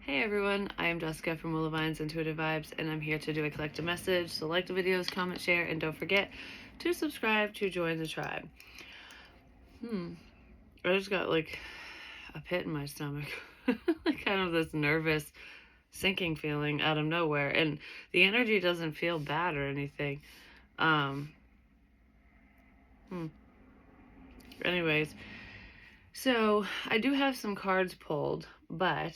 Hey everyone, I am Jessica from Vine's Intuitive Vibes, and I'm here to do a collective message. So like the videos, comment, share, and don't forget to subscribe to join the tribe. I just got like a pit in my stomach. Like kind of this nervous sinking feeling out of nowhere, and the energy doesn't feel bad or anything. Um Anyways, so I do have some cards pulled, but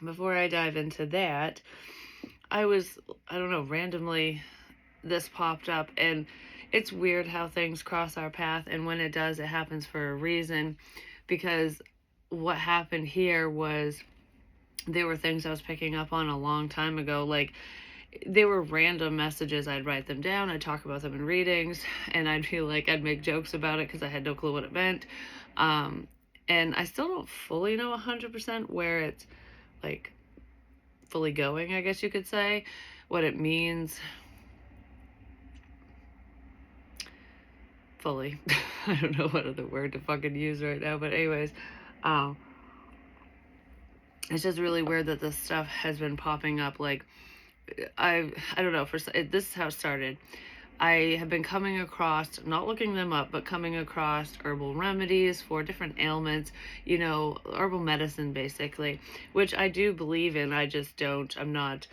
before I dive into that, I don't know, randomly this popped up, and it's weird how things cross our path, and when it does, it happens for a reason, because what happened here was there were things I was picking up on a long time ago. Like, they were random messages. I'd write them down, I'd talk about them in readings, and I'd feel like I'd make jokes about it because I had no clue what it meant. And I still don't fully know 100% where it's like fully going, I guess you could say, what it means fully. I don't know what other word to fucking use right now, but anyways, um, it's just really weird that this stuff has been popping up. Like, I don't know. This is how it started. I have been coming across, not looking them up, but coming across herbal remedies for different ailments, herbal medicine basically, which I do believe in. I'm not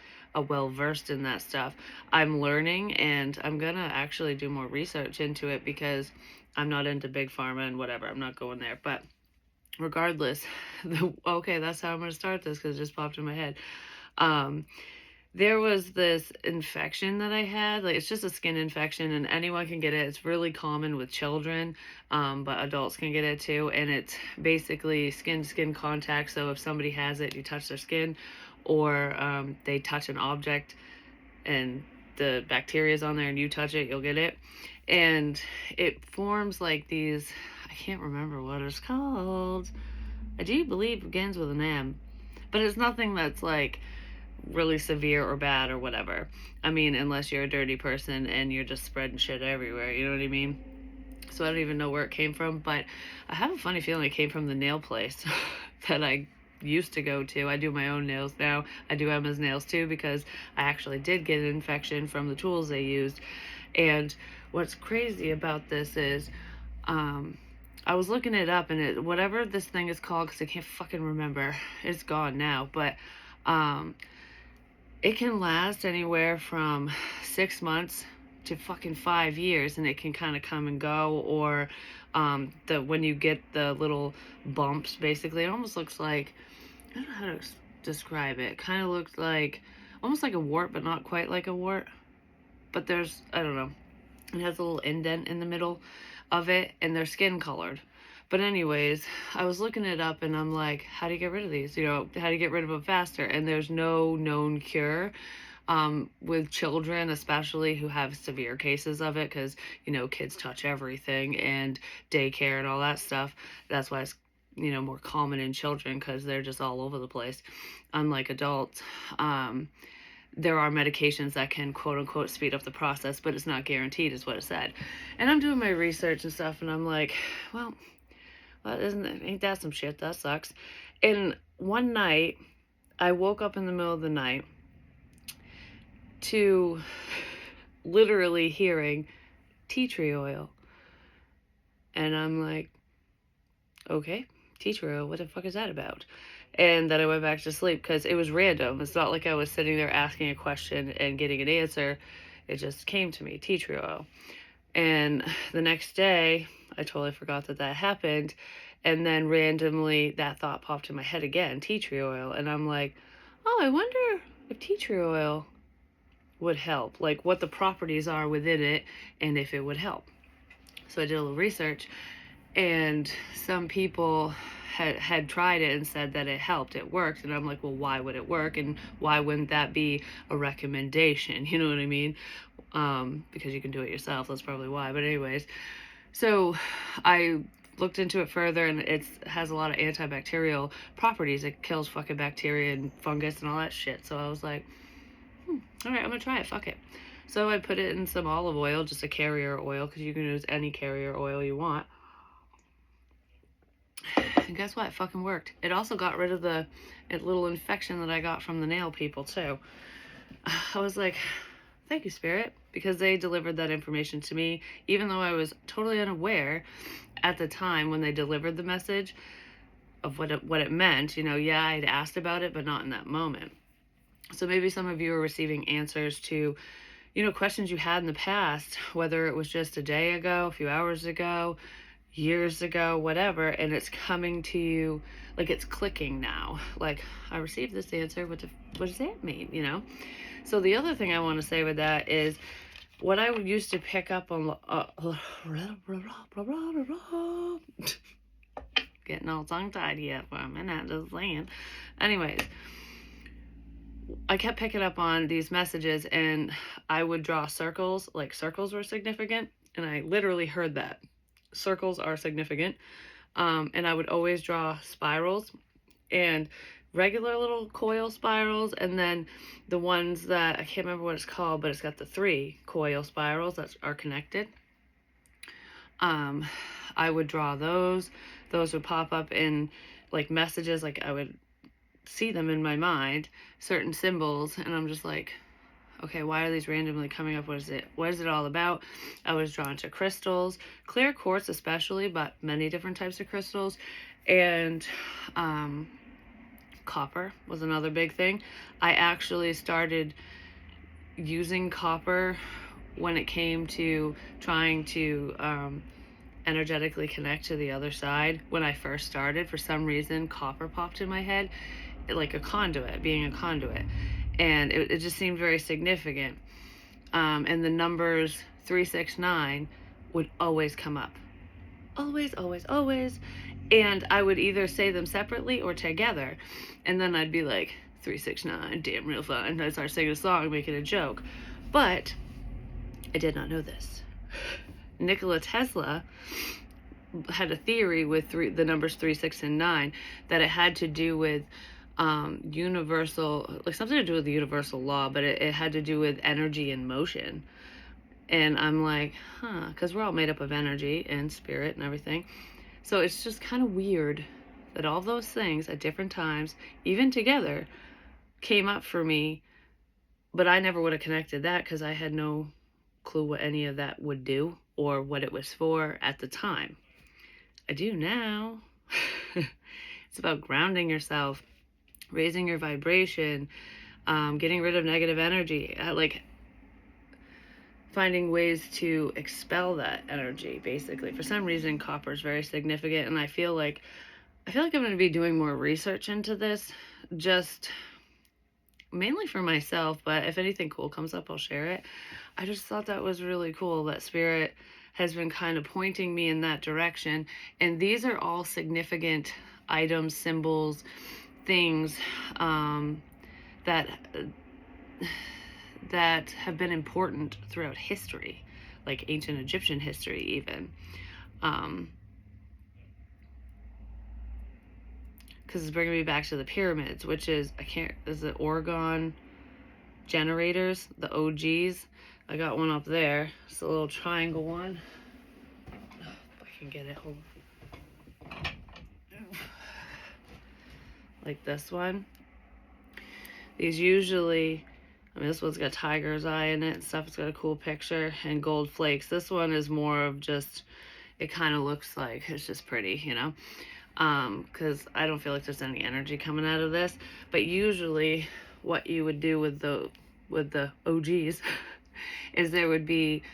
well versed in that stuff. I'm learning, and I'm gonna actually do more research into it because I'm not into big pharma and whatever. I'm not going there. But regardless, okay, that's how I'm gonna start this because it just popped in my head. There was this infection that I had. Like, it's just a skin infection, and anyone can get it. It's really common with children, but adults can get it too. And it's basically skin to skin contact. So if somebody has it, you touch their skin, or they touch an object and the bacteria is on there and you touch it, you'll get it. And it forms like these, I can't remember what it's called. I do believe it begins with an M, but it's nothing that's like really severe or bad or whatever. I mean, unless you're a dirty person and you're just spreading shit everywhere, you know what I mean? So I don't even know where it came from, but I have a funny feeling it came from the nail place that I used to go to. I do my own nails now. I do Emma's nails too because I actually did get an infection from the tools they used. And what's crazy about this is, I was looking it up, and whatever this thing is called, because I can't fucking remember, it's gone now, but it can last anywhere from 6 months to fucking 5 years, and it can kind of come and go. Or when you get the little bumps, basically, it almost looks like, I don't know how to describe it. Kind of looks like almost like a wart, but not quite like a wart. But I don't know. It has a little indent in the middle of it, and they're skin colored. But anyways, I was looking it up, and I'm like, how do you get rid of these? How do you get rid of them faster? And there's no known cure with children, especially who have severe cases of it, because, kids touch everything, and daycare and all that stuff. That's why it's, more common in children, because they're just all over the place. Unlike adults, there are medications that can quote unquote speed up the process, but it's not guaranteed, is what it said. And I'm doing my research and stuff, and I'm like, well, ain't that some shit? That sucks. And one night, I woke up in the middle of the night to literally hearing tea tree oil. And I'm like, okay, tea tree oil, what the fuck is that about? And then I went back to sleep because it was random. It's not like I was sitting there asking a question and getting an answer. It just came to me, tea tree oil. And the next day, I totally forgot that happened. And then randomly, that thought popped in my head again, tea tree oil. And I'm like, oh, I wonder if tea tree oil would help. Like, what the properties are within it and if it would help. So I did a little research, and some people had tried it and said that it helped, it worked. And I'm like, well, why would it work? And why wouldn't that be a recommendation? You know what I mean? Because you can do it yourself. That's probably why. But anyways, so I looked into it further, and it has a lot of antibacterial properties. It kills fucking bacteria and fungus and all that shit. So I was like, all right, I'm gonna try it. Fuck it. So I put it in some olive oil, just a carrier oil, because you can use any carrier oil you want. And guess what? It fucking worked. It also got rid of the little infection that I got from the nail people too. I was like, thank you, Spirit, because they delivered that information to me, even though I was totally unaware at the time when they delivered the message of what it meant. Yeah, I'd asked about it, but not in that moment. So maybe some of you are receiving answers to, questions you had in the past, whether it was just a day ago, a few hours ago, years ago, whatever, and it's coming to you, like it's clicking now. Like, I received this answer, what does that mean, So the other thing I want to say with that is what I used to pick up on, getting all tongue-tied here for a minute, just saying. Anyways, I kept picking up on these messages, and I would draw circles, like circles were significant, and I literally heard that. Circles are significant. And I would always draw spirals and regular little coil spirals, and then the ones that, I can't remember what it's called, but it's got the 3 coil spirals that are connected. I would draw those. Those would pop up in like messages, like I would see them in my mind, certain symbols, and I'm just like, okay, why are these randomly coming up? What is it all about? I was drawn to crystals, clear quartz especially, but many different types of crystals, and copper was another big thing. I actually started using copper when it came to trying to energetically connect to the other side. When I first started, for some reason, copper popped in my head, like a conduit, being a conduit. And it just seemed very significant. And the numbers 369 would always come up. Always, always, always. And I would either say them separately or together. And then I'd be like, 369, damn real fun. And I'd start singing a song, making a joke. But I did not know this. Nikola Tesla had a theory with the numbers 3, 6, and 9 that it had to do with universal, like something to do with the universal law, but it had to do with energy and motion. And I'm like, because we're all made up of energy and spirit and everything. So it's just kind of weird that all those things at different times, even together, came up for me, but I never would have connected that because I had no clue what any of that would do or what it was for at the time. I do now. It's about grounding yourself, raising your vibration, getting rid of negative energy, like finding ways to expel that energy, basically. For some reason, copper is very significant, and I feel like I'm going to be doing more research into this, just mainly for myself, but if anything cool comes up, I'll share it. I just thought that was really cool that Spirit has been kind of pointing me in that direction, and these are all significant items, symbols, things that have been important throughout history, like ancient Egyptian history even. Because it's bringing me back to the pyramids, which is, is it Oregon generators, the OGs? I got one up there. It's a little triangle one. If I can get it, hold on. Like this one. These usually, this one's got tiger's eye in it and stuff. It's got a cool picture and gold flakes. This one is more of just, it kind of looks like it's just pretty, because I don't feel like there's any energy coming out of this. But usually what you would do with the OGs is there would be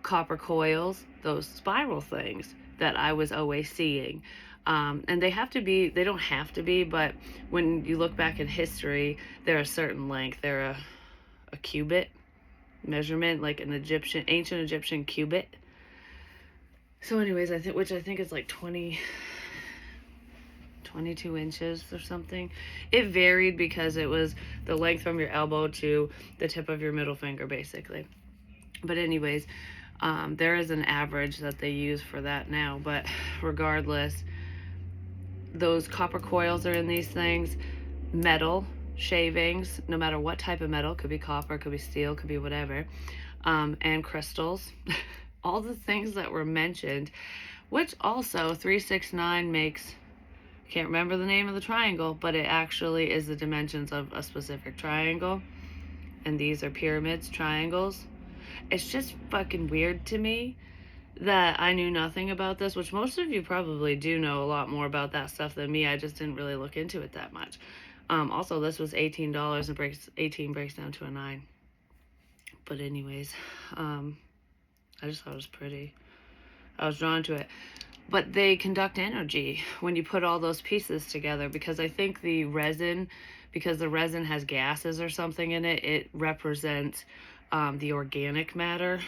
copper coils, those spiral things that I was always seeing. And they don't have to be, but when you look back in history, they're a certain length. They're a cubit measurement, like an ancient Egyptian cubit. So anyways, which I think is like 22 inches or something. It varied because it was the length from your elbow to the tip of your middle finger, basically. But anyways, there is an average that they use for that now, but regardless, those copper coils are in these things. Metal shavings, no matter what type of metal, could be copper, could be steel, could be whatever, and crystals. All the things that were mentioned, which also 369 makes Can't remember the name of the triangle, but it actually is the dimensions of a specific triangle. And these are pyramids, triangles. It's just fucking weird to me that I knew nothing about this, which most of you probably do know a lot more about that stuff than me. I just didn't really look into it that much. Also, this was $18 and 18 breaks down to a 9. But anyways, I just thought it was pretty. I was drawn to it. But they conduct energy when you put all those pieces together, because I think the resin, because the resin has gases or something in it, it represents the organic matter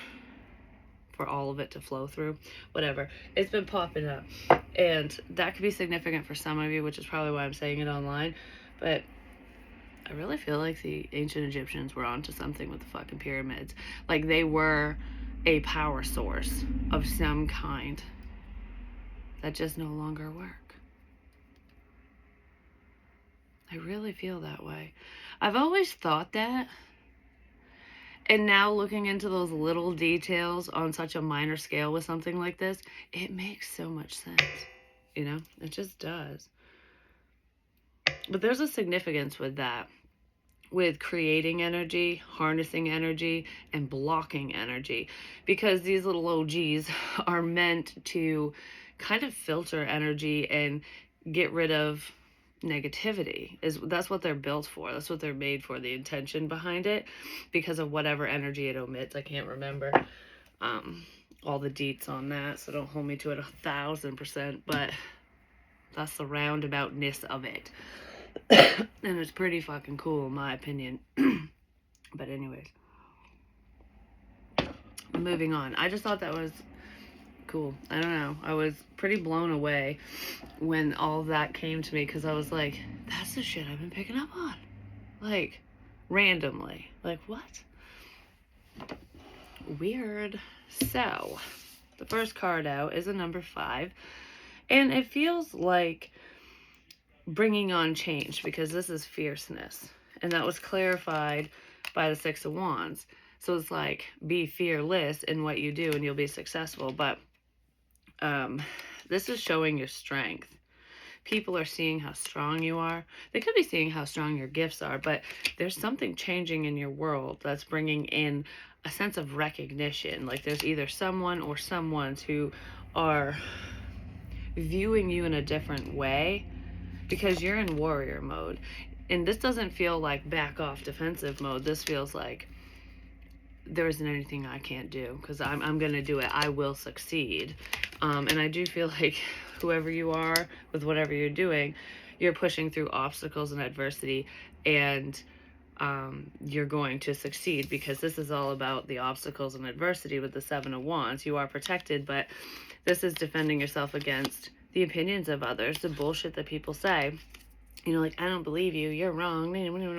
for all of it to flow through. Whatever. It's been popping up. And that could be significant for some of you, which is probably why I'm saying it online. But I really feel like the ancient Egyptians were onto something with the fucking pyramids. Like they were a power source of some kind that just no longer work. I really feel that way. I've always thought that. And now looking into those little details on such a minor scale with something like this, it makes so much sense. You know, it just does. But there's a significance with that. With creating energy, harnessing energy, and blocking energy. Because these little OGs are meant to kind of filter energy and get rid of negativity. That's what they're built for. That's what they're made for, the intention behind it, because of whatever energy it omits. I can't remember all the deets on that, so don't hold me to it 1,000%, but that's the roundaboutness of it. And it's pretty fucking cool in my opinion. But anyways, moving on. I just thought that was cool. I don't know. I was pretty blown away when all of that came to me, because I was like, that's the shit I've been picking up on. Like, randomly. Like, what? Weird. So, the first card out is a number 5. And it feels like bringing on change, because this is fierceness. And that was clarified by the 6 of Wands. So it's like, be fearless in what you do and you'll be successful. But this is showing your strength. People are seeing how strong you are. They could be seeing how strong your gifts are, but there's something changing in your world that's bringing in a sense of recognition. Like there's either someone or someones who are viewing you in a different way, because you're in warrior mode. And this doesn't feel like back off defensive mode. This feels like there isn't anything I can't do, because I'm going to do it. I will succeed. And I do feel like whoever you are with whatever you're doing, you're pushing through obstacles and adversity, and you're going to succeed, because this is all about the obstacles and adversity with the 7 of Wands. You are protected, but this is defending yourself against the opinions of others, the bullshit that people say. You know, like, I don't believe you, you're wrong,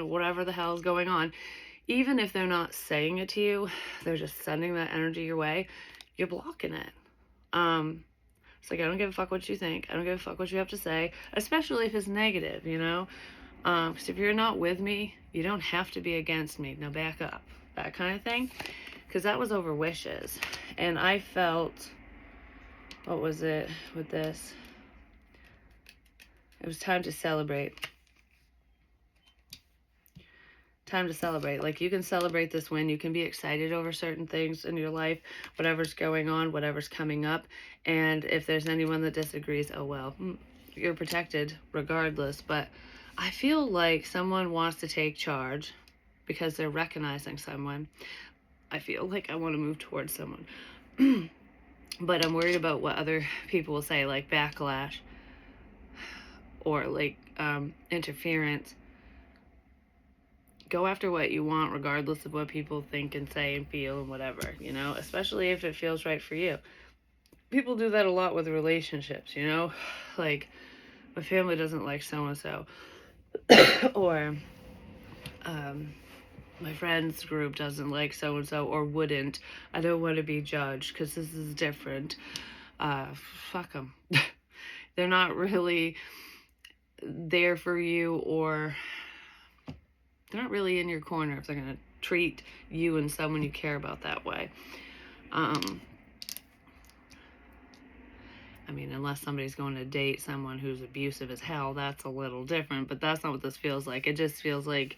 whatever the hell is going on. Even if they're not saying it to you, they're just sending that energy your way, you're blocking it. It's like, I don't give a fuck what you think. I don't give a fuck what you have to say, especially if it's negative, you know? Because if you're not with me, you don't have to be against me. Now back up. That kind of thing. Because that was over wishes. And I felt, what was it with this? It was time to celebrate. Time to celebrate. Like, you can celebrate this win. You can be excited over certain things in your life, whatever's going on, whatever's coming up. And if there's anyone that disagrees, oh well, you're protected regardless. But I feel like someone wants to take charge because they're recognizing someone. I feel like I want to move towards someone. But I'm worried about what other people will say, like backlash or like interference. Go after what you want, regardless of what people think and say and feel and whatever, you know, especially if it feels right for you. People do that a lot with relationships, you know, like, my family doesn't like so-and-so, or my friends group doesn't like so-and-so, or wouldn't. I don't want to be judged because this is different. Fuck them. They're not really there for you, or they're not really in your corner if they're going to treat you and someone you care about that way. I mean, unless somebody's going to date someone who's abusive as hell, that's a little different, but that's not what this feels like. It just feels like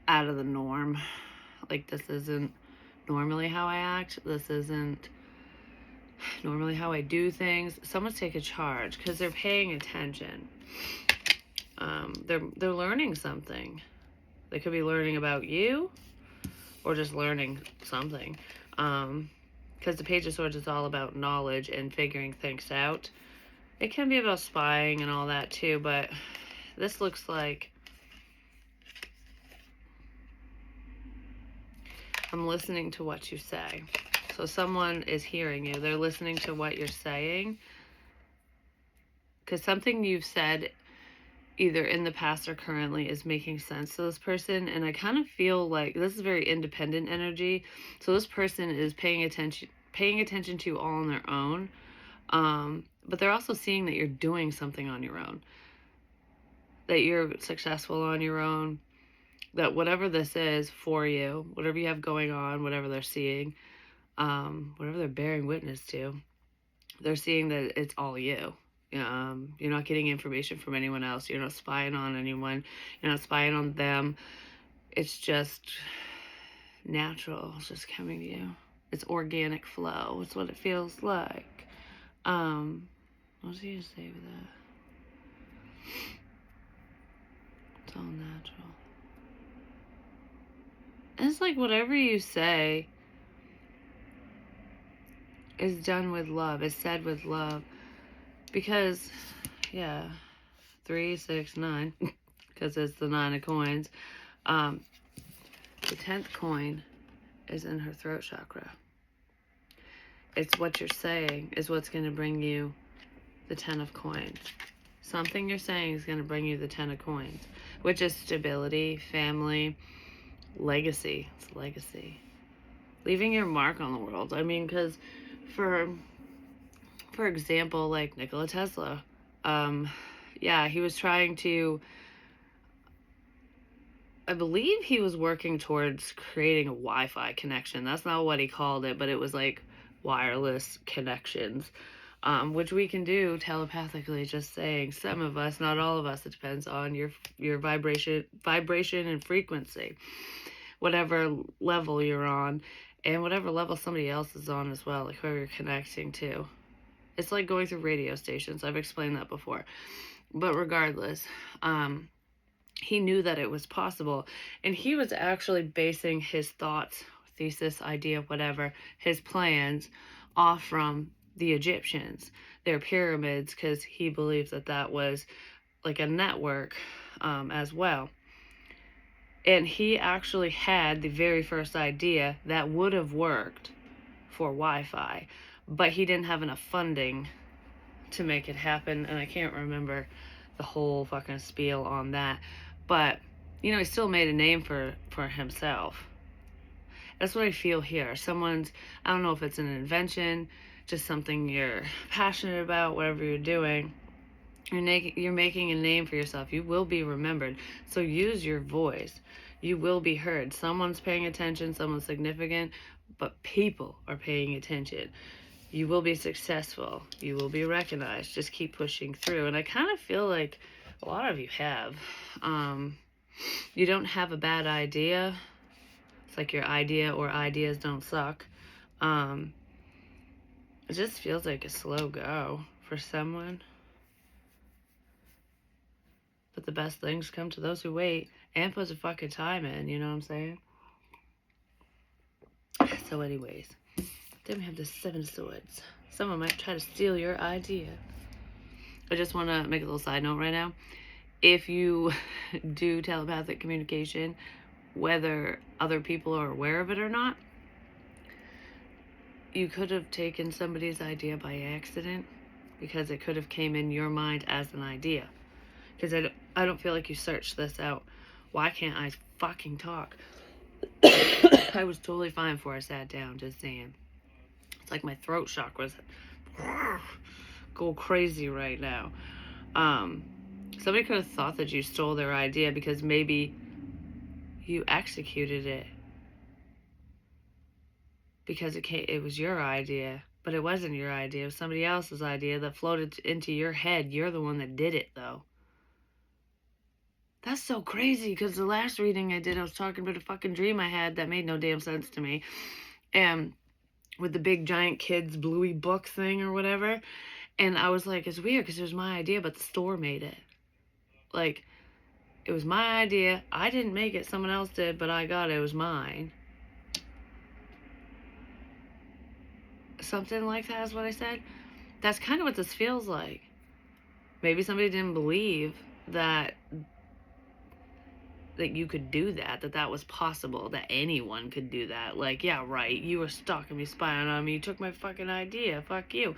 out of the norm. Like, this isn't normally how I act. This isn't normally how I do things. Someone's taking charge because they're paying attention. They're learning something. They could be learning about you or just learning something. Because the Page of Swords is all about knowledge and figuring things out. It can be about spying and all that too, but this looks like I'm listening to what you say. So someone is hearing you. They're listening to what you're saying. Because something you've said either in the past or currently is making sense to this person. And I kind of feel like this is very independent energy. So this person is paying attention to you all on their own. But they're also seeing that you're doing something on your own. That you're successful on your own. That whatever this is for you, whatever you have going on, whatever they're seeing, whatever they're bearing witness to, they're seeing that it's all you. You're not getting information from anyone else. You're not spying on anyone. You're not spying on them. It's just natural. It's just coming to you. It's organic flow. It's what it feels like. What does he say with that? It's all natural. And it's like whatever you say is done with love, is said with love. Because, yeah, 3, 6, 9, because it's the 9 of coins. The 10th coin is in her throat chakra. It's what you're saying is what's going to bring you the 10 of coins. Something you're saying is going to bring you the 10 of coins, which is stability, family, legacy. It's legacy. Leaving your mark on the world. I mean, because for example, like Nikola Tesla, he was trying to, I believe he was working towards creating a Wi-Fi connection. That's not what he called it, but it was like wireless connections, which we can do telepathically, just saying. Some of us, not all of us. It depends on your vibration and frequency, whatever level you're on, and whatever level somebody else is on as well, like whoever you're connecting to. It's like going through radio stations. I've explained that before. But regardless, he knew that it was possible. And he was actually basing his thoughts, thesis, idea, whatever, his plans off from the Egyptians, their pyramids, because he believes that was like a network as well. And he actually had the very first idea that would have worked for Wi-Fi, but he didn't have enough funding to make it happen, and I can't remember the whole fucking spiel on that, but he still made a name for himself. That's what I feel here. I don't know if it's an invention, just something you're passionate about, whatever you're doing, you're making a name for yourself. You will be remembered, so use your voice. You will be heard. Someone's paying attention, someone's significant, but people are paying attention. You will be successful. You will be recognized. Just keep pushing through. And I kind of feel like a lot of you have. You don't have a bad idea. It's like your idea or ideas don't suck. It just feels like a slow go for someone. But the best things come to those who wait and put the fucking time in. You know what I'm saying? So anyways. Then we have the 7 of Swords. Someone might try to steal your idea. I just want to make a little side note right now. If you do telepathic communication, whether other people are aware of it or not, you could have taken somebody's idea by accident because it could have came in your mind as an idea. Because I don't feel like you searched this out. Why can't I fucking talk? I was totally fine before I sat down, just saying. It's like my throat chakras go crazy right now. Somebody could have thought that you stole their idea because maybe you executed it because it was your idea, But it wasn't your idea. It was somebody else's idea that floated into your head. You're the one that did it, though. That's so crazy, because the last reading I did, I was talking about a fucking dream I had that made no damn sense to me. And with the big giant kids bluey book thing or whatever. And I was like, it's weird because it was my idea, but the store made it. Like, it was my idea. I didn't make it. Someone else did, but I got it. It was mine. Something like that is what I said. That's kind of what this feels like. Maybe somebody didn't believe that you could do that, that was possible, that anyone could do that. Like, yeah, right, you were stalking me, spying on me, you took my fucking idea, fuck you.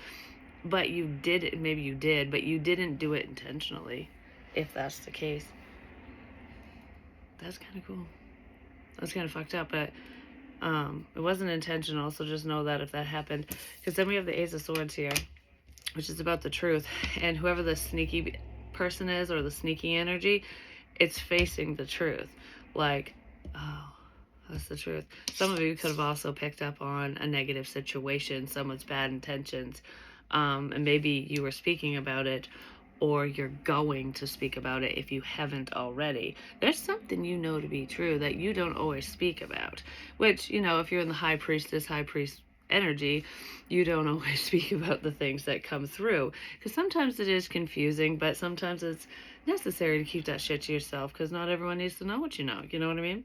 But you did it, maybe you did, but you didn't do it intentionally, if that's the case. That's kind of cool. That's kind of fucked up, but it wasn't intentional, so just know that if that happened. Because then we have the Ace of Swords here, which is about the truth. And whoever the sneaky person is, or the sneaky energy, it's facing the truth. Like, oh, that's the truth. Some of you could have also picked up on a negative situation, someone's bad intentions, and maybe you were speaking about it, or you're going to speak about it if you haven't already. There's something you know to be true that you don't always speak about, which, if you're in the high priest energy, you don't always speak about the things that come through, because sometimes it is confusing, but sometimes it's necessary to keep that shit to yourself, because not everyone needs to know what you know. You know what I mean?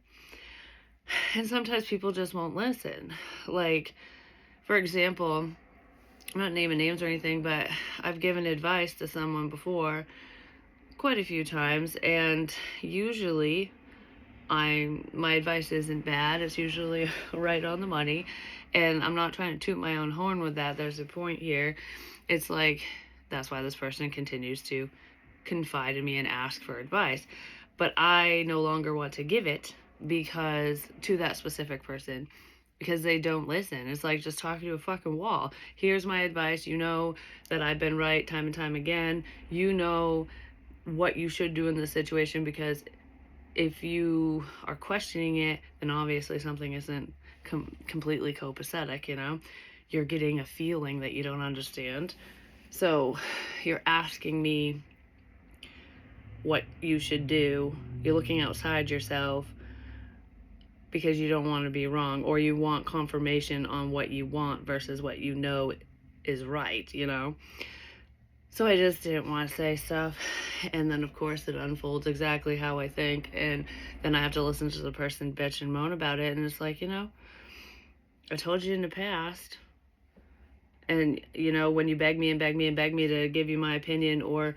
And sometimes people just won't listen. Like, for example, I'm not naming names or anything, but I've given advice to someone before quite a few times, and usually my advice isn't bad. It's usually right on the money, and I'm not trying to toot my own horn with that. There's a point here. It's like, that's why this person continues to confide in me and ask for advice, but I no longer want to give it to that specific person, because they don't listen. It's like just talking to a fucking wall. Here's my advice. You know that I've been right time and time again. You know what you should do in this situation, because if you are questioning it, then obviously something isn't completely copacetic, You're getting a feeling that you don't understand. So you're asking me what you should do. You're looking outside yourself because you don't want to be wrong, or you want confirmation on what you want versus what you know is right, So I just didn't want to say stuff, and then of course it unfolds exactly how I think, and then I have to listen to the person bitch and moan about it, and it's like, I told you in the past, and when you beg me and beg me and beg me to give you my opinion, or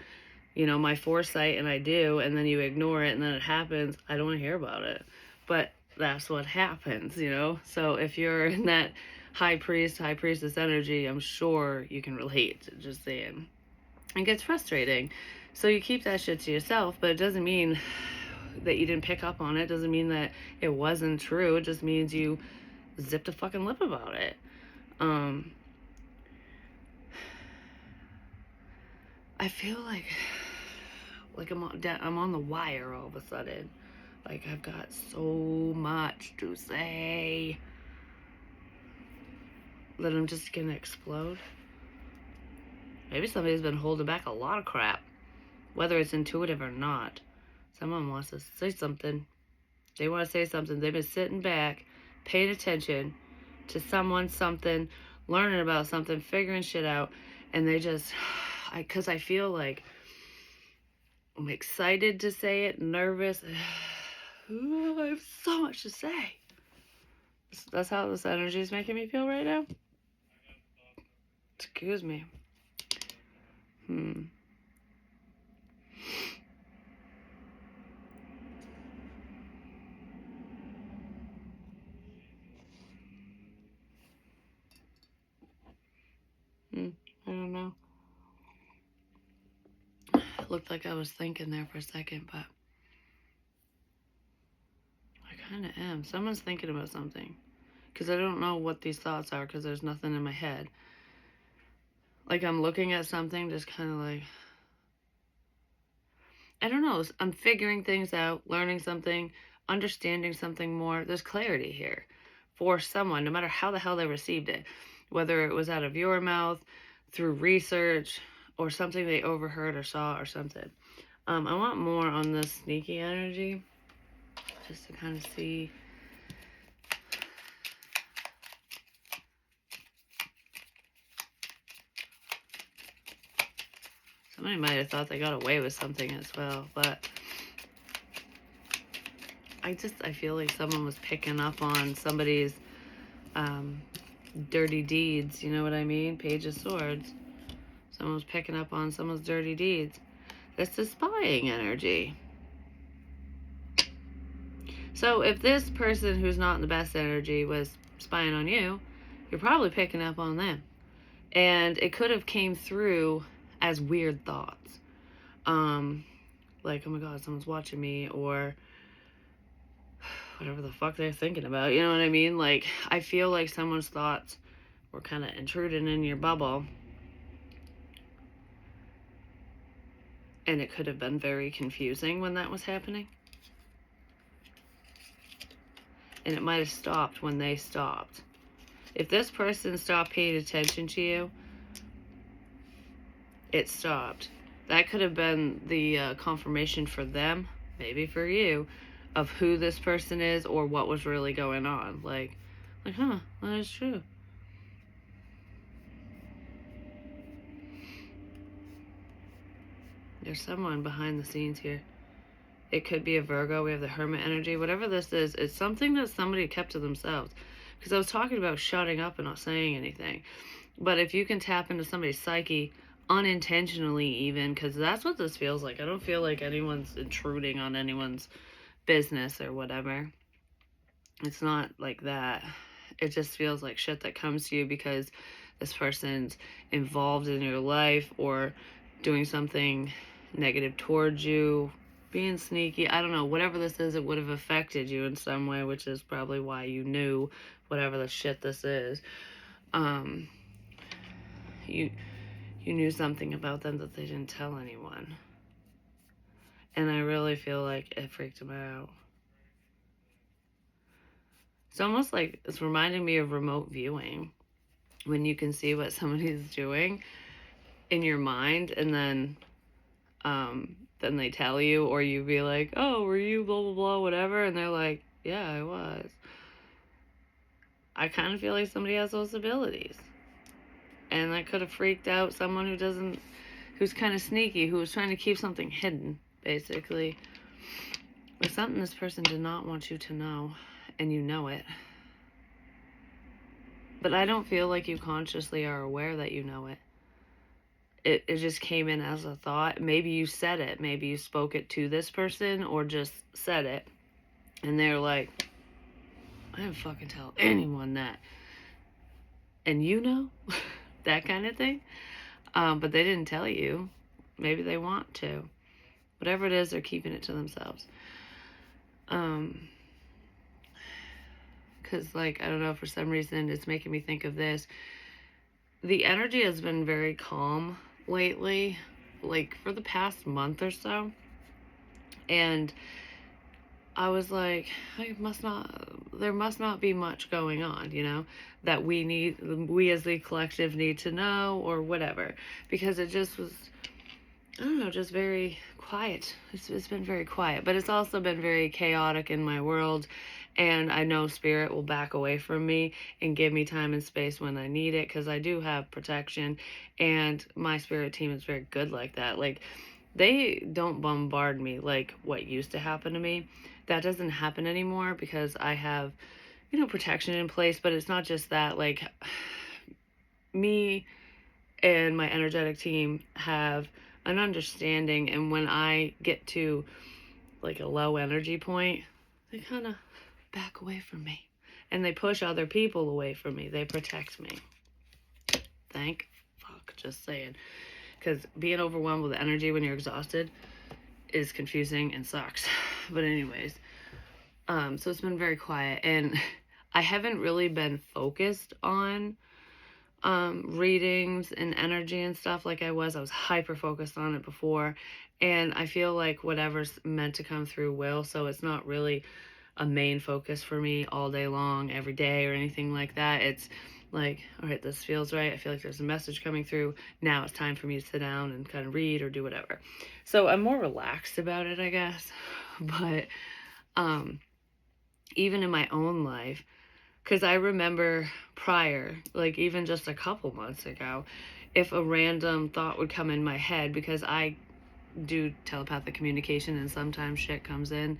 my foresight, and I do, and then you ignore it, and then it happens, I don't want to hear about it. But that's what happens, So if you're in that high priestess energy, I'm sure you can relate. Just saying. It gets frustrating. So you keep that shit to yourself, but it doesn't mean that you didn't pick up on it. It doesn't mean that it wasn't true. It just means you zipped a fucking lip about it. I feel like I'm on the wire all of a sudden. Like, I've got so much to say that I'm just gonna explode. Maybe somebody's been holding back a lot of crap, whether it's intuitive or not. Someone wants to say something. They want to say something. They've been sitting back, paying attention to someone, something, learning about something, figuring shit out, and they just, because I feel like I'm excited to say it, nervous. I have so much to say. That's how this energy is making me feel right now. Excuse me. I don't know. It looked like I was thinking there for a second, but I kind of am. Someone's thinking about something, because I don't know what these thoughts are, because there's nothing in my head. Like, I'm looking at something, just kind of like, I don't know. I'm figuring things out, learning something, understanding something more. There's clarity here for someone, no matter how the hell they received it. whether it was out of your mouth, through research, or something they overheard or saw or something. I want more on this sneaky energy, just to kind of see. Somebody might have thought they got away with something as well, but I feel like someone was picking up on somebody's dirty deeds. You know what I mean? Page of Swords. Someone was picking up on someone's dirty deeds. That's the spying energy. So if this person who's not in the best energy was spying on you, you're probably picking up on them. And it could have came through as weird thoughts. Like, oh my God, someone's watching me, or whatever the fuck they're thinking about. You know what I mean? Like, I feel like someone's thoughts were kind of intruding in your bubble. And it could have been very confusing when that was happening. And it might have stopped when they stopped. If this person stopped paying attention to you, it stopped. That could have been the confirmation for them, maybe for you, of who this person is or what was really going on. Like, huh, that is true. There's someone behind the scenes here. It could be a Virgo. We have the Hermit energy. Whatever this is, it's something that somebody kept to themselves. Because I was talking about shutting up and not saying anything. But if you can tap into somebody's psyche unintentionally, even, because that's what this feels like. I don't feel like anyone's intruding on anyone's business or whatever. It's not like that. It just feels like shit that comes to you because this person's involved in your life or doing something negative towards you, being sneaky. I don't know. Whatever this is, it would have affected you in some way, which is probably why you knew whatever the shit this is. You knew something about them that they didn't tell anyone. And I really feel like it freaked them out. It's almost like it's reminding me of remote viewing, when you can see what somebody's doing in your mind, and then they tell you, or you be like, oh, were you blah blah blah whatever, and they're like, yeah, I was. I kind of feel like somebody has those abilities, and that could have freaked out someone who's kind of sneaky, who was trying to keep something hidden, basically. There's something this person did not want you to know, and you know it. But I don't feel like you consciously are aware that you know it. It just came in as a thought. Maybe you said it. Maybe you spoke it to this person or just said it. And they're like, I didn't fucking tell anyone that. And you know? That kind of thing. But they didn't tell you. Maybe they want to. Whatever it is, they're keeping it to themselves. Because, like, I don't know, for some reason, it's making me think of this. The energy has been very calm lately, like for the past month or so. And I was like, there must not be much going on, you know, that we as the collective need to know or whatever. Because it just was, I don't know, just very quiet. It's been very quiet, but it's also been very chaotic in my world. And I know Spirit will back away from me and give me time and space when I need it, because I do have protection, and my Spirit team is very good like that. Like, they don't bombard me like what used to happen to me. That doesn't happen anymore because I have, you know, protection in place. But it's not just that. Like, me and my energetic team have an understanding, and when I get to like a low energy point, they kind of back away from me, and they push other people away from me. They protect me. Thank fuck, just saying, because being overwhelmed with energy when you're exhausted is confusing and sucks. But anyways, so it's been very quiet, and I haven't really been focused on readings and energy and stuff like I was. I was hyper focused on it before, and I feel like whatever's meant to come through will. So it's not really a main focus for me all day long, every day, or anything like that. It's Like, all right, this feels right. I feel like there's a message coming through. Now it's time for me to sit down and kind of read or do whatever. So I'm more relaxed about it, I guess. But even in my own life, because I remember prior, like even just a couple months ago, if a random thought would come in my head, because I do telepathic communication and sometimes shit comes in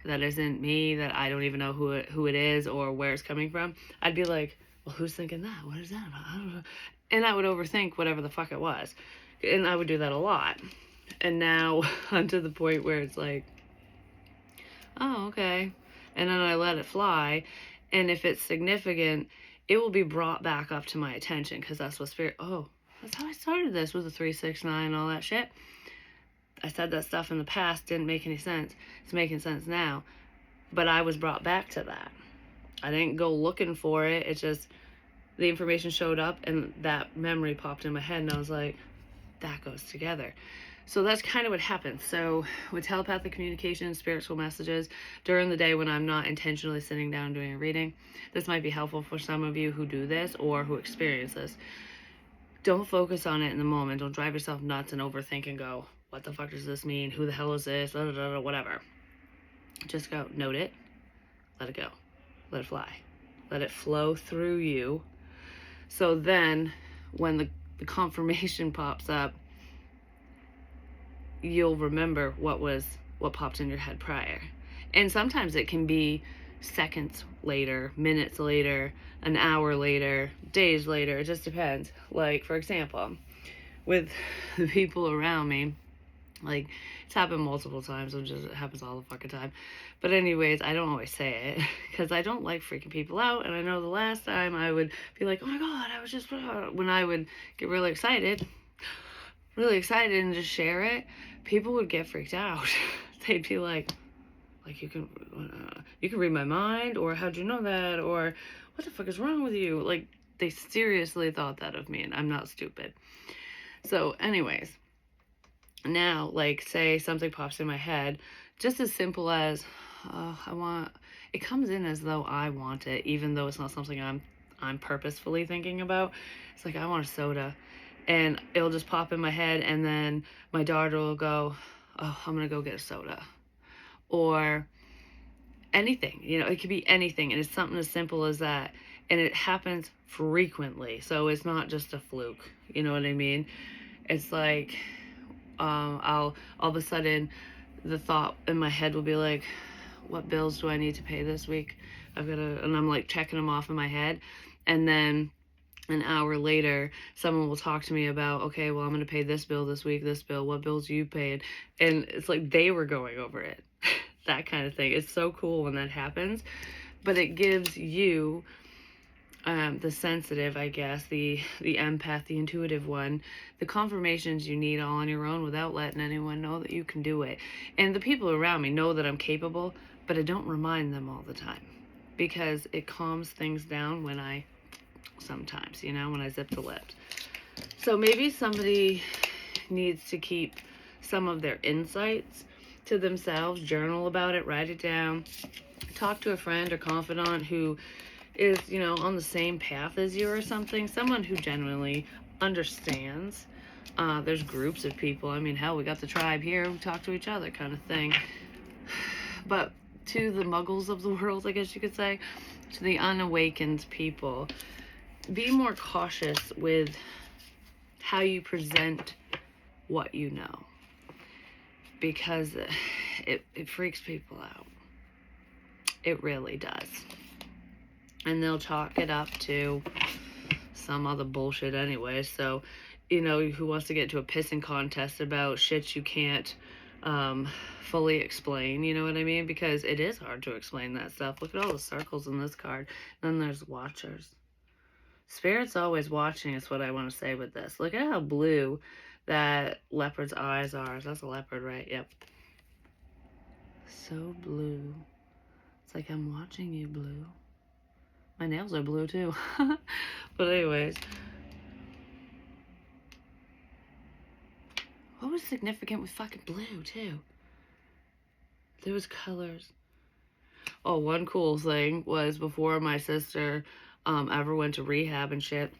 that isn't me, that I don't even know who it is or where it's coming from, I'd be like, well, who's thinking that? What is that about? I don't know. And I would overthink whatever the fuck it was. And I would do that a lot. And now I'm to the point where it's like, oh, okay. And then I let it fly. And if it's significant, it will be brought back up to my attention, because that's what spirit, oh, that's how I started this with the 369 and all that shit. I said that stuff in the past, didn't make any sense. It's making sense now. But I was brought back to that. I didn't go looking for it. It's just the information showed up and that memory popped in my head, and I was like, that goes together. So that's kind of what happens. So with telepathic communication, spiritual messages, during the day when I'm not intentionally sitting down doing a reading, this might be helpful for some of you who do this or who experience this. Don't focus on it in the moment. Don't drive yourself nuts and overthink and go, what the fuck does this mean? Who the hell is this? Blah, blah, blah, whatever. Just go, note it, let it go, let it fly, let it flow through you. So then when the confirmation pops up, you'll remember what popped in your head prior. And sometimes it can be seconds later, minutes later, an hour later, days later. It just depends. Like, for example, with the people around me, like, it's happened multiple times. It happens all the fucking time. But anyways, I don't always say it because I don't like freaking people out. And I know the last time I would be like, oh my God, I was just, when I would get really excited and just share it, people would get freaked out. They'd be like you can read my mind, or how'd you know that, or what the fuck is wrong with you? Like, they seriously thought that of me, and I'm not stupid. So anyways, now, like, say something pops in my head, just as simple as it comes in as though I want it, even though it's not something I'm purposefully thinking about. It's like, I want a soda, and it'll just pop in my head, and then my daughter will go, oh, I'm gonna go get a soda, or anything, it could be anything, and it's something as simple as that, and it happens frequently, so it's not just a fluke, you know what I mean? It's like, I'll all of a sudden, the thought in my head will be like, what bills do I need to pay this week? And I'm like checking them off in my head, and then an hour later, someone will talk to me about, okay, well, I'm going to pay this bill this week, this bill, what bills you paid? And it's like they were going over it. That kind of thing. It's so cool when that happens. But it gives you, the sensitive, I guess, the empath, the intuitive one, the confirmations you need all on your own without letting anyone know that you can do it. And the people around me know that I'm capable, but I don't remind them all the time, because it calms things down when I zip the lips. So maybe somebody needs to keep some of their insights to themselves, journal about it, write it down, talk to a friend or confidant who is, on the same path as you or something, someone who genuinely understands. There's groups of people. I mean, hell, we got the tribe here, we talk to each other kind of thing. But to the muggles of the world, I guess you could say, to the unawakened people, be more cautious with how you present what you know, because it freaks people out. It really does. And they'll chalk it up to some other bullshit anyway. So, who wants to get into a pissing contest about shit you can't fully explain, you know what I mean? Because it is hard to explain that stuff. Look at all the circles in this card. Then there's watchers. Spirit's always watching is what I want to say with this. Look at how blue that leopard's eyes are. That's a leopard, right? Yep. So blue. It's like I'm watching you, blue. My nails are blue too. But anyways. What was significant with fucking blue too? There was colors. Oh, one cool thing was before my sister ever went to rehab and shit.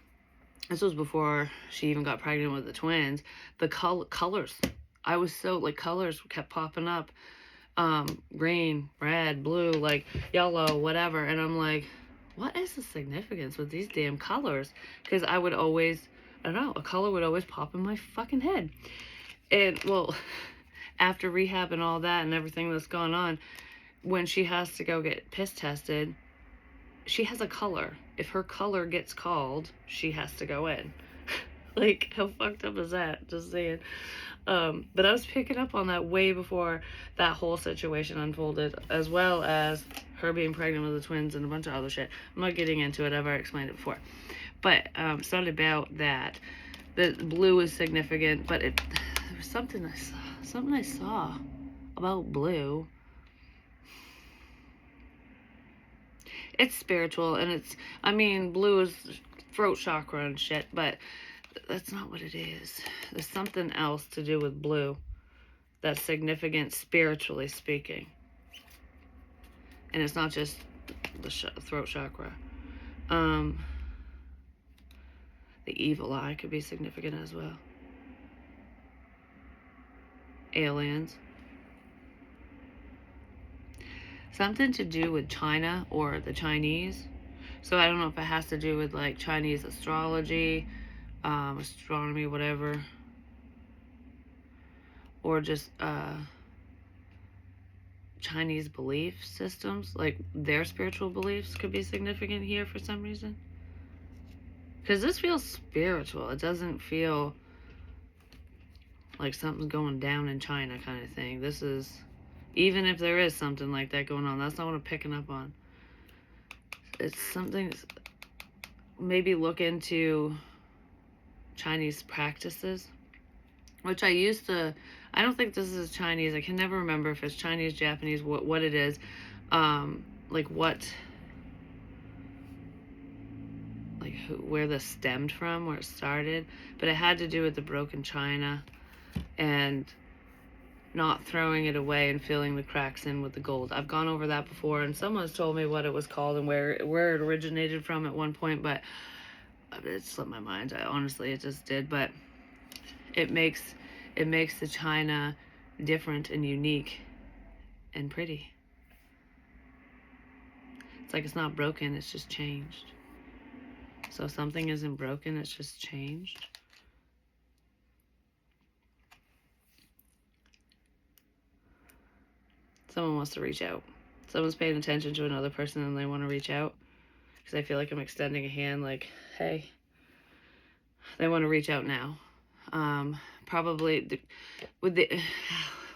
This was before she even got pregnant with the twins. The colors. I was so, like, colors kept popping up. Green, red, blue, like, yellow, whatever. And I'm like, what is the significance with these damn colors? Because I would always, I don't know, a color would always pop in my fucking head. And, well, after rehab and all that and everything that's gone on, when she has to go get piss tested, she has a color. If her color gets called, she has to go in. Like, how fucked up is that? Just saying. But I was picking up on that way before that whole situation unfolded, as well as her being pregnant with the twins and a bunch of other shit. I'm not getting into it. I've already explained it before. But it's not about that. The blue is significant, but there was something I saw about blue. It's spiritual, and blue is throat chakra and shit, but that's not what it is. There's something else to do with blue that's significant spiritually speaking. And it's not just the throat chakra. The evil eye could be significant as well. Aliens. Something to do with China or the Chinese. So I don't know if it has to do with, like, Chinese astrology, astronomy, whatever, or just Chinese belief systems, like their spiritual beliefs could be significant here for some reason. Because this feels spiritual. It doesn't feel like something's going down in China kind of thing. This is, even if there is something like that going on, that's not what I'm picking up on. It's something, maybe look into Chinese practices, which I used to, I don't think this is Chinese. I can never remember if it's Chinese, Japanese, what it is. Like what, like where this stemmed from, where it started. But it had to do with the broken china and not throwing it away and filling the cracks in with the gold. I've gone over that before, and someone's told me what it was called and where it originated from at one point, but it slipped my mind. It just did. But it makes the china different and unique and pretty. It's like it's not broken, it's just changed. So if something isn't broken, it's just changed. Someone wants to reach out. Someone's paying attention to another person and they want to reach out. Because I feel like I'm extending a hand like, hey. They want to reach out now. Probably with the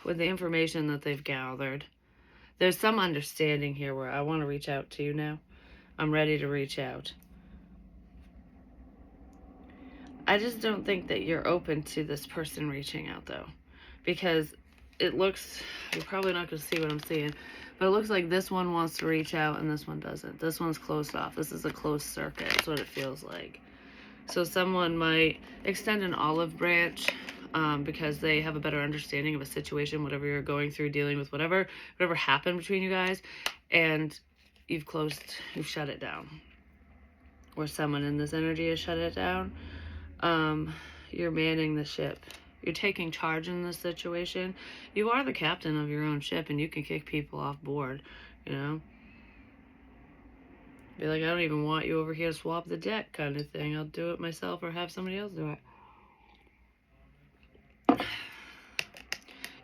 information that they've gathered, there's some understanding here where I want to reach out to you now. I'm ready to reach out. I just don't think that you're open to this person reaching out, though, because it looks, you're probably not going to see what I'm seeing, but it looks like this one wants to reach out and this one doesn't. This one's closed off. This is a closed circuit. That's what it feels like. So someone might extend an olive branch because they have a better understanding of a situation, whatever you're going through, dealing with, whatever happened between you guys, and you've shut it down. Or someone in this energy has shut it down. You're manning the ship. You're taking charge in this situation. You are the captain of your own ship, and you can kick people off board, you know? Be like, I don't even want you over here to swap the deck kind of thing. I'll do it myself or have somebody else do it.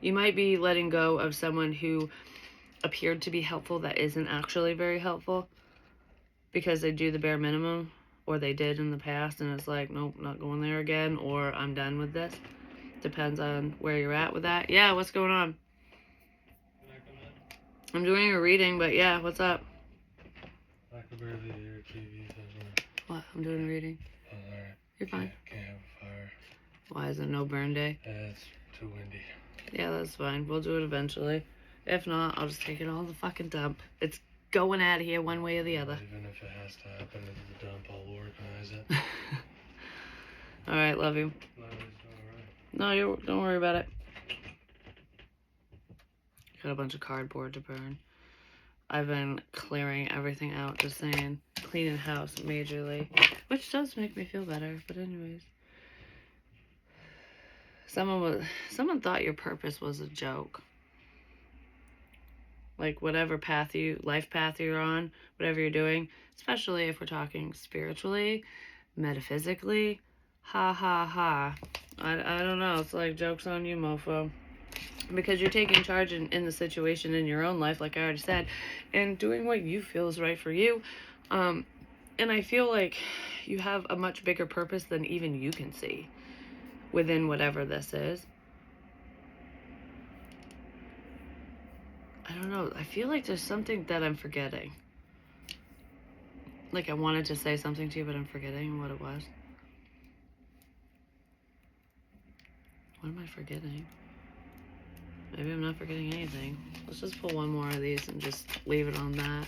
You might be letting go of someone who appeared to be helpful that isn't actually very helpful because they do the bare minimum, or they did in the past, and it's like, nope, not going there again, or I'm done with this. Depends on where you're at with that. Yeah, what's going on? I'm doing a reading, but yeah, what's up? I could barely hear TV. What? I'm doing a reading. Oh, alright. You're fine. Can't have a fire. Why is it no burn day? It's too windy. Yeah, that's fine. We'll do it eventually. If not, I'll just take it all to the fucking dump. It's going out of here one way or the other. Even if it has to happen at the dump, I'll organize it. Alright, love you. Alright. No, don't worry about it. Got a bunch of cardboard to burn. I've been clearing everything out, just saying. cleaning house majorly, which does make me feel better. But anyways, someone thought your purpose was a joke. Like whatever life path you're on, whatever you're doing, especially if we're talking spiritually, metaphysically, ha ha ha. I don't know. It's like jokes on you, mofo. Because you're taking charge in the situation in your own life, like I already said, and doing what you feel is right for you. And I feel like you have a much bigger purpose than even you can see within whatever this is. I don't know. I feel like there's something that I'm forgetting. Like I wanted to say something to you, but I'm forgetting what it was. What am I forgetting? Maybe I'm not forgetting anything. Let's just pull one more of these and just leave it on that.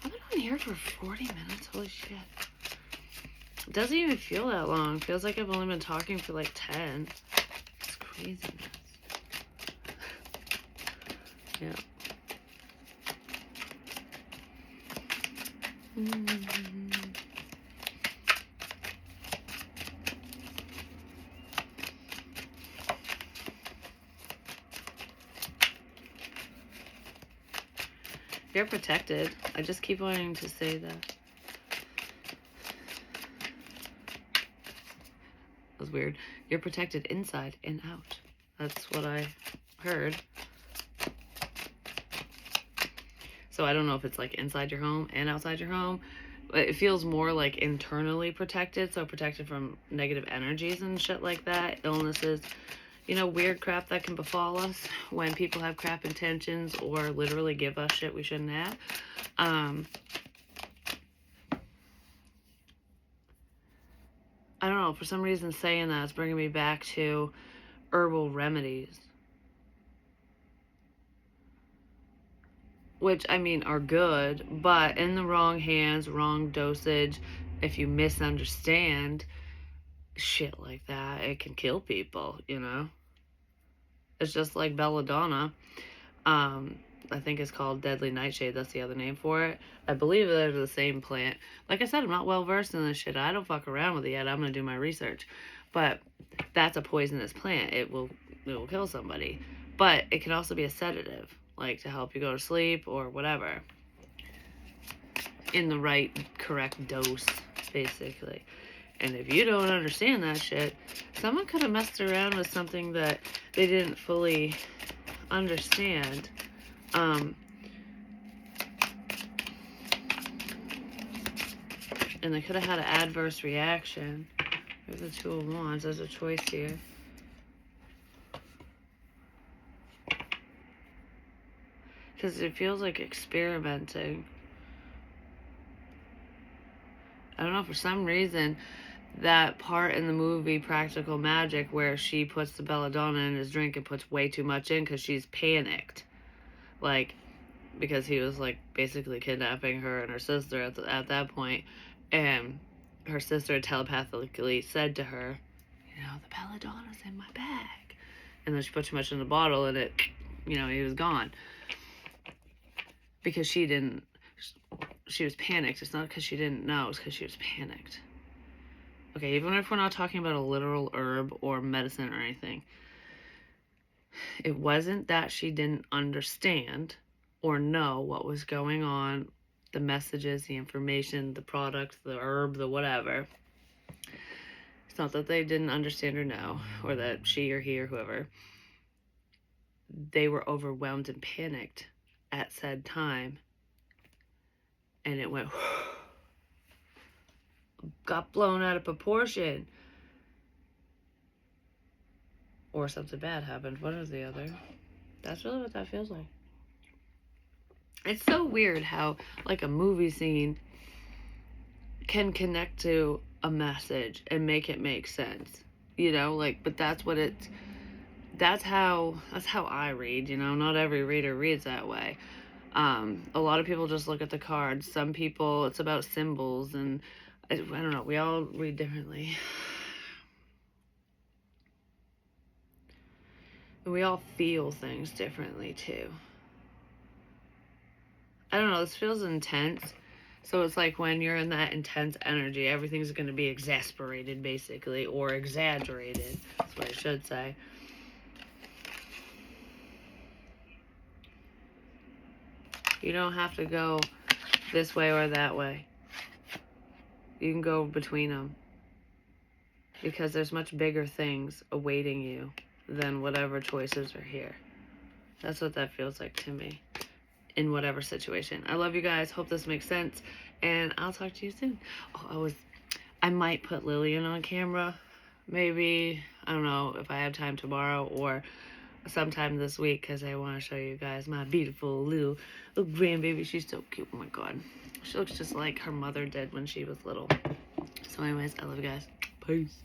I've been on here for 40 minutes. Holy shit. It doesn't even feel that long. It feels like I've only been talking for like 10. It's craziness. Yeah. You're protected. I just keep wanting to say that. That was weird. You're protected inside and out. That's what I heard. So I don't know if it's like inside your home and outside your home. But it feels more like internally protected. So protected from negative energies and shit like that. Illnesses. You know, weird crap that can befall us when people have crap intentions or literally give us shit we shouldn't have. I don't know, for some reason saying that is bringing me back to herbal remedies. Which, I mean, are good, but in the wrong hands, wrong dosage, if you misunderstand shit like that, it can kill people, you know? It's just like belladonna. I think it's called deadly nightshade. That's the other name for it. I believe they're the same plant. Like I said, I'm not well versed in this shit. I don't fuck around with it yet. I'm gonna do my research. But that's a poisonous plant. It will kill somebody. But it can also be a sedative, like to help you go to sleep or whatever. In the right, correct dose, basically. And if you don't understand that shit, someone could have messed around with something that they didn't fully understand. And they could have had an adverse reaction. There's the Two of Wands. There's a choice here. Because it feels like experimenting. I don't know, for some reason, that part in the movie Practical Magic where she puts the belladonna in his drink and puts way too much in because she's panicked. Like, because he was, like, basically kidnapping her and her sister at that point. And her sister telepathically said to her, you know, the belladonna's in my bag. And then she put too much in the bottle and it, you know, he was gone. Because she was panicked. It's not because she didn't know, it's because she was panicked. Okay, even if we're not talking about a literal herb or medicine or anything, it wasn't that she didn't understand or know what was going on, the messages, the information, the product, the herb, the whatever. It's not that they didn't understand or know, or that she or he or whoever, they were overwhelmed and panicked at said time, and it went got blown out of proportion, or something bad happened, one or the other. That's really what that feels like. It's so weird how, like, a movie scene can connect to a message and make it make sense, you know, like, but that's how I read, you know. Not every reader reads that way. A lot of people just look at the cards. Some people, it's about symbols, and I don't know, we all read differently. And we all feel things differently too. I don't know, this feels intense. So it's like when you're in that intense energy, everything's going to be exasperated, basically, or exaggerated. That's what I should say. You don't have to go this way or that way. You can go between them. Because there's much bigger things awaiting you than whatever choices are here. That's what that feels like to me in whatever situation. I love you guys. Hope this makes sense. And I'll talk to you soon. Oh, I might put Lillian on camera. Maybe, I don't know if I have time tomorrow or sometime this week because I want to show you guys my beautiful little grandbaby. She's so cute. Oh my God. She looks just like her mother did when she was little. So anyways, I love you guys. Peace.